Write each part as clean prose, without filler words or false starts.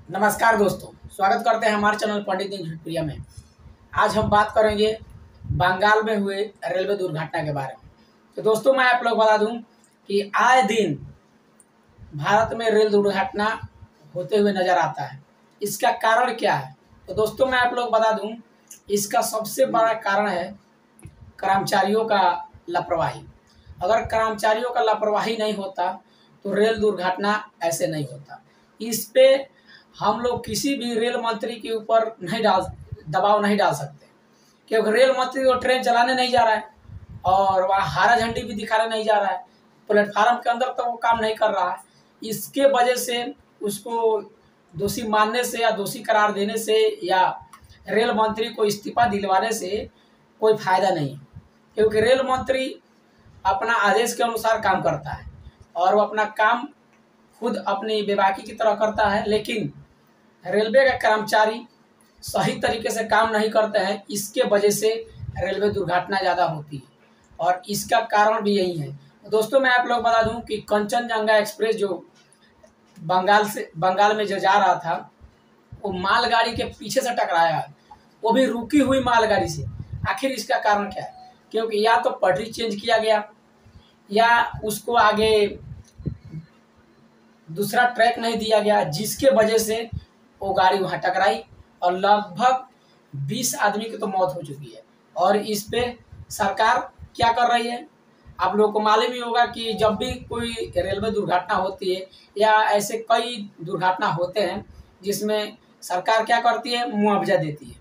नमस्कार दोस्तों, स्वागत करते हैं हमारे चैनल पंडित दीन झटप्रिया में। आज हम बात करेंगे बंगाल में हुए रेलवे दुर्घटना के बारे में। तो दोस्तों, मैं आप लोग बता दूं कि आए दिन भारत में रेल दुर्घटना होते हुए नज़र आता है। इसका कारण क्या है? तो दोस्तों, मैं आप लोग बता दूं, इसका सबसे बड़ा कारण है कर्मचारियों का लापरवाही। अगर कर्मचारियों का लापरवाही नहीं होता तो रेल दुर्घटना ऐसे नहीं होता। इस पे हम लोग किसी भी रेल मंत्री के ऊपर दबाव नहीं डाल सकते, क्योंकि रेल मंत्री वो ट्रेन चलाने नहीं जा रहा है और वहाँ हरा झंडी भी दिखाने नहीं जा रहा है। प्लेटफार्म के अंदर तो वो काम नहीं कर रहा है। इसके वजह से उसको दोषी मानने से या दोषी करार देने से या रेल मंत्री को इस्तीफा दिलवाने से कोई फायदा नहीं है, क्योंकि रेल मंत्री अपना आदेश के अनुसार काम करता है और वो अपना काम खुद अपनी बेबाकी की तरह करता है। लेकिन रेलवे के कर्मचारी सही तरीके से काम नहीं करते हैं, इसके वजह से रेलवे दुर्घटना ज़्यादा होती है और इसका कारण भी यही है। दोस्तों, मैं आप लोग बता दूं कि कंचनजंगा एक्सप्रेस जो बंगाल में जो जा रहा था, वो मालगाड़ी के पीछे से टकराया, वो भी रुकी हुई मालगाड़ी से। आखिर इसका कारण क्या है? क्योंकि या तो पटरी चेंज किया गया या उसको आगे दूसरा ट्रैक नहीं दिया गया, जिसके वजह से वो गाड़ी वहाँ टकराई और लगभग 20 आदमी की तो मौत हो चुकी है। और इस पे सरकार क्या कर रही है? आप लोगों को मालूम ही होगा कि जब भी कोई रेलवे दुर्घटना होती है या ऐसे कई दुर्घटना होते हैं जिसमें सरकार क्या करती है? मुआवजा देती है।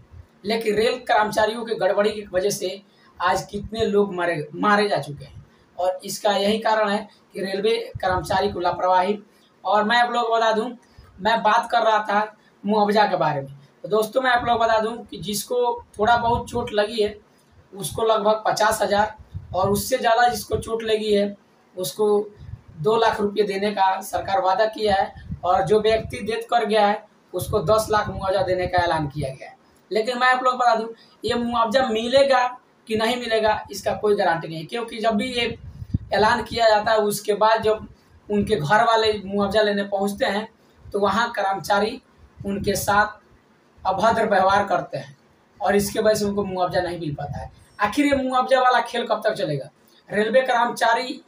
लेकिन रेल कर्मचारियों की गड़बड़ी की वजह से आज कितने लोग मारे जा चुके हैं और इसका यही कारण है कि रेलवे कर्मचारी को लापरवाही। और मैं आप लोग बता दूं, मैं बात कर रहा था मुआवजा के बारे में। तो दोस्तों, मैं आप लोग बता दूं कि जिसको थोड़ा बहुत चोट लगी है उसको लगभग 50,000 और उससे ज़्यादा जिसको चोट लगी है उसको 2 लाख रुपये देने का सरकार वादा किया है। और जो व्यक्ति डेथ कर गया है उसको 10 लाख मुआवजा देने का ऐलान किया गया है। लेकिन मैं आप लोग बता दूं, ये मुआवजा मिलेगा कि नहीं मिलेगा इसका कोई गारंटी नहीं है, क्योंकि जब भी ये ऐलान किया जाता है उसके बाद जब उनके घर वाले मुआवजा लेने पहुंचते हैं तो वहाँ कर्मचारी उनके साथ अभद्र व्यवहार करते हैं और इसके वजह से उनको मुआवजा नहीं मिल पाता है। आखिर ये मुआवजा वाला खेल कब तक चलेगा? रेलवे कर्मचारी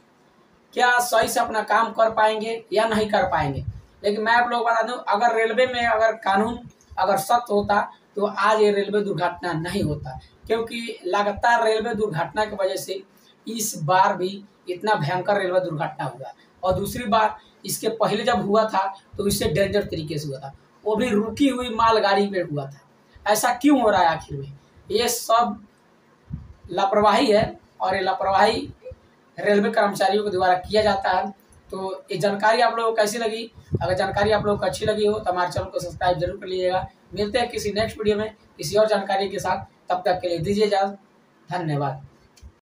क्या सही से अपना काम कर पाएंगे या नहीं कर पाएंगे? लेकिन मैं आप लोग बता दूं, अगर रेलवे में अगर कानून अगर सख्त होता तो आज ये रेलवे दुर्घटना नहीं होता, क्योंकि लगातार रेलवे दुर्घटना की वजह से इस बार भी इतना भयंकर रेलवे दुर्घटना हुआ। और दूसरी बार इसके पहले जब हुआ था तो इससे डेंजर तरीके से हुआ था, वो भी रुकी हुई मालगाड़ी पे हुआ था। ऐसा क्यों हो रहा है आखिर में? ये सब लापरवाही है और ये लापरवाही रेलवे कर्मचारियों के द्वारा किया जाता है। तो ये जानकारी आप लोगों को कैसी लगी? अगर जानकारी आप लोगों को अच्छी लगी हो तो हमारे चैनल को सब्सक्राइब जरूर कर लीजिएगा। मिलते हैं किसी नेक्स्ट वीडियो में किसी और जानकारी के साथ, तब तक के लिए दीजिए इजाज़त। धन्यवाद।